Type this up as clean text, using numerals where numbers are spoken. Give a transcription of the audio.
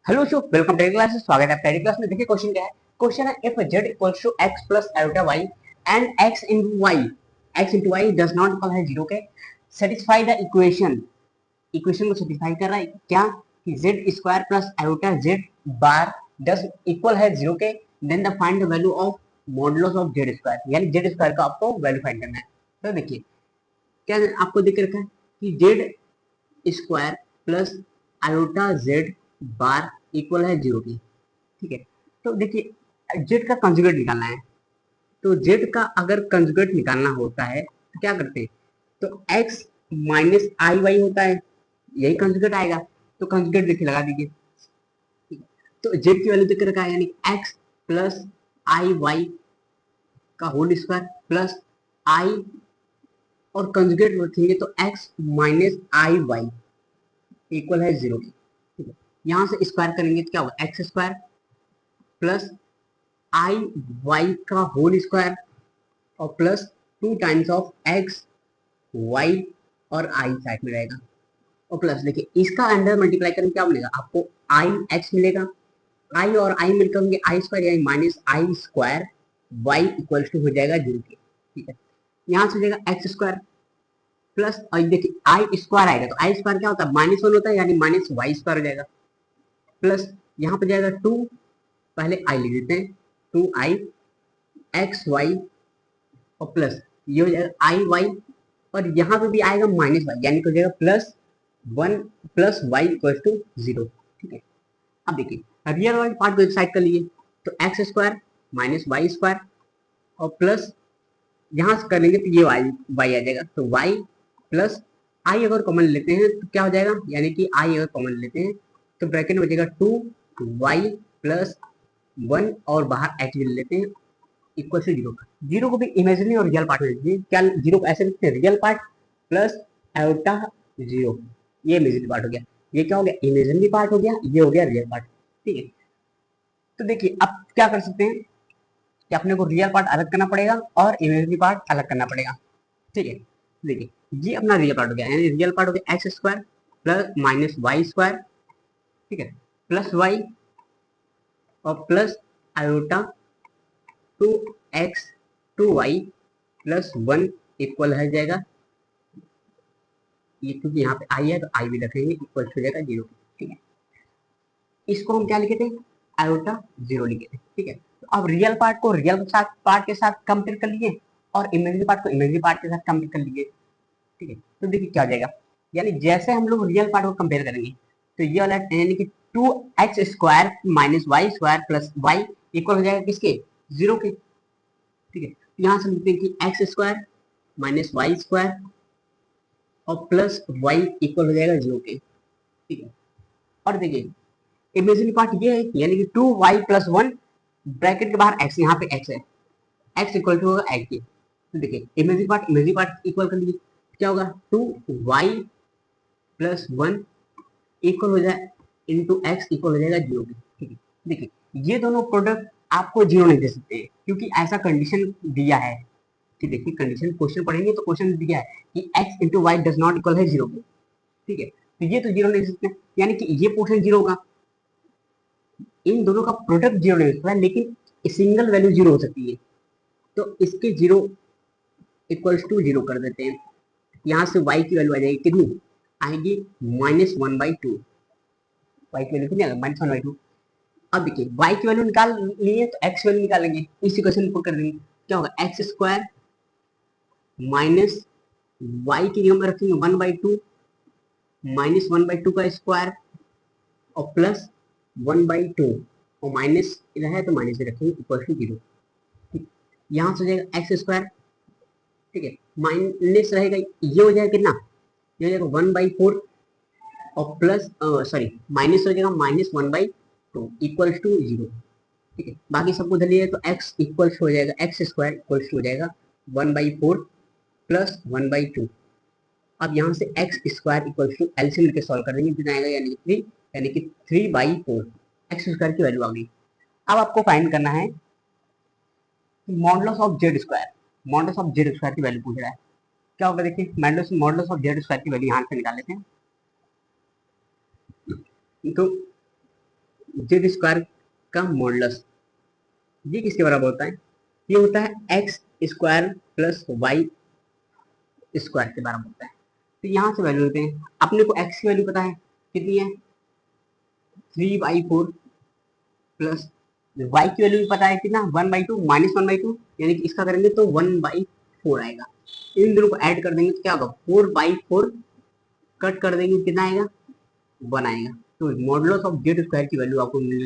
Hello so welcome to class. स्वागत है आपका क्लास में। देखिए क्वेश्चन क्या है। क्वेश्चन है if z equals to x plus iota y and x into y does not equal है जीरो के सेटिस्फाई द इक्वेशन। इक्वेशन को सेटिस्फाई कर रहा है क्या कि z square plus iota z bar does equal है जीरो के then the find the value of modulus of z square, यानी z स्क्वायर का आपको वैल्यू फाइंड करना है। तो देखिए क्या आपको दिख रखा है कि z square plus iota z बार इक्वल है जीरो की। ठीक है, तो देखिए जेड का कंजुगेट निकालना है। तो जेड का अगर कंजुगेट निकालना होता है तो क्या करते हैं, तो एक्स माइनस आई वाई होता है, यही कंजुगेट आएगा। तो कंजुगेट देखिए लगा दीजिए। ठीक है, तो जेड की वैल्यू देख रखा है, यानी एक्स प्लस आई वाई का होल स्क्वायर प्लस आई और कंजुगेट रखेंगे तो एक्स माइनस आई वाई इक्वल है जीरो की। ठीक है, यहाँ से स्क्वायर करेंगे तो क्या होगा, x square plus i y का होल स्क्वायर और plus two times of x y और आई साइड में रहेगा और प्लस देखिए इसका अंडर मल्टीप्लाई करेंगे क्या मिलेगा आपको, आई एक्स मिलेगा। आई और आई मिलकर होंगे आई स्क्वायर यानी minus i square y equal to हो जाएगा जीरो के। ठीक है, यहाँ से हो जाएगा एक्स स्क्वायर प्लस और देखिए आई स्क्वायर आएगा तो आई स्क्वायर क्या होता है, माइनस वन होता है, यानी माइनस वाई स्क्वायर हो जाएगा प्लस यहाँ पे जाएगा टू, पहले आई लिख देते हैं, टू आई एक्स वाई और प्लस ये हो जाएगा आई वाई और यहाँ पे भी आएगा माइनस वाई, यानी हो जाएगा plus one plus y equal to zero. ठीक है, अब देखिए रियल वाले पार्ट को एक साइड कर लीजिए तो x square minus y square और प्लस यहाँ से करेंगे तो ये वाई वाई आ जाएगा तो वाई प्लस आई अगर कॉमन लेते हैं तो क्या हो जाएगा, यानी कि आई अगर कॉमन लेते हैं तो ब्रैकेट में हो जाएगा टू वाई प्लस वन और बाहर एक्स ले लेते हैं इक्वल टू जीरो। जीरो को भी इमेजिनरी और रियल पार्ट में लिखिए। क्या जीरो को ऐसे लिखते हैं, real part plus iota zero, ये इमेजिनरी पार्ट हो गया। ये क्या हो गया, इमेजिनरी पार्ट हो गया, ये हो गया रियल पार्ट। ठीक है, तो देखिए अब क्या कर सकते हैं कि अपने को रियल पार्ट अलग करना पड़ेगा और इमेजिनरी पार्ट अलग करना पड़ेगा। ठीक है, देखिए ये अपना रियल पार्ट हो गया, यानी रियल पार्ट हो गया x square plus minus y square. ठीक है, प्लस वाई और plus iota two x two y plus one equal है जाएगा, ये क्योंकि यहाँ पे आई है तो आई भी रखेंगे इक्वल हो जाएगा जीरो। ठीक है, इसको हम क्या लिखे थे, आयोटा जीरो लिखे थे। ठीक है, तो अब रियल पार्ट को रियल पार्ट के साथ कंपेयर कर लिए और इमेजिनरी पार्ट को इमेजिनरी पार्ट के साथ कंपेयर कर लिए। ठीक है, तो देखिए क्या हो जाएगा, यानी जैसे हम लोग रियल पार्ट को कंपेयर करेंगे तो ये वाला यानी कि two x square minus y square plus y equal हो जाएगा किसके, जीरो के। ठीक है, यहाँ से लिखते हैं कि x square minus y square और प्लस वाई इक्वल हो जाएगा जीरो के। ठीक है, और देखिए इमेजिनरी पार्ट ये है यानी कि two y plus one bracket के बाहर एक्स, यहाँ पे एक्स है, एक्स इक्वल टू होगा एक्स के। तो देखिए इमेजिनरी पार्ट इक्वल कर लीजिए, क्या होगा, two y plus one equal हो जाए इंटू एक्स इक्वल हो जाएगा जीरो के। ठीक है, देखिए ये दोनों प्रोडक्ट आपको जीरो नहीं दे सकते क्योंकि ऐसा कंडीशन दिया है कि देखिए कंडीशन क्वेश्चन पढ़ेंगे तो क्वेश्चन दिया है कि x into y does not equal है जीरो के। ठीक है, तो ये तो जीरो नहीं दे सकते, यानी कि ये पोर्शन जीरो होगा, इन दोनों का प्रोडक्ट जीरो नहीं हो सकता है, लेकिन सिंगल वैल्यू जीरो हो सकती है। तो इसके जीरो इक्वल्स टू जीरो कर देते हैं, यहाँ से y की वैल्यू आ जाएगी कितनी, आएगी minus one by two, y की वैल्यू कितनी आएगी माइनस वन बाई टू। अब देखिए y की वैल्यू निकाल लिए तो x वैल्यू निकालेंगे, इस इक्वेशन को कर देंगे, क्या होगा एक्स स्क्वायर माइनस वाई की जगह में रखेंगे one by to minus one by to का स्क्वायर और प्लस वन बाई टू और माइनस इधर है तो माइनस रखेंगे इक्वल टू जीरो। ठीक, यहाँ से हो जाएगा एक्स स्क्वायर, ठीक है, माइनस रहेगा ये हो जाएगा कितना, ये हो जाएगा वन बाई फोर और प्लस सॉरी माइनस हो जाएगा minus one by two equal to zero. ठीक है, बाकी सबको उधर लिए तो x इक्वल हो जाएगा एक्स स्क्वायर इक्वल हो जाएगा one by four plus one by two. अब यहाँ से x square equal to LCM लेके सॉल्व कर देंगे, कितना आएगा यानी कि three by four x square की वैल्यू आ गई। अब आपको फाइंड करना है modulus of z square, modulus of z square की वैल्यू पूछ रहा है। क्या होगा देखिए, मॉडुलस ऑफ जेड स्क्वायर की वैल्यू यहाँ से निकाल लेते हैं। तो जेड स्क्वायर का मॉडुलस, ये किसके बराबर होता है? ये होता है x square plus y square के बराबर होता है। तो यहाँ से वैल्यू लेते हैं, अपने को एक्स की वैल्यू पता है कितनी है, 3/4 प्लस वाई की वैल्यू भी पता है कितना, 1/2 माइनस 1/2, यानी कि इसका करेंगे तो 1/4 आएगा। इन दोनों को ऐड कर देंगे तो क्या होगा, 4/4 कट कर देंगे कितना आएगा, 1 आएगा। तो मॉडुलस ऑफ जेड स्क्वायर की वैल्यू आपको मिल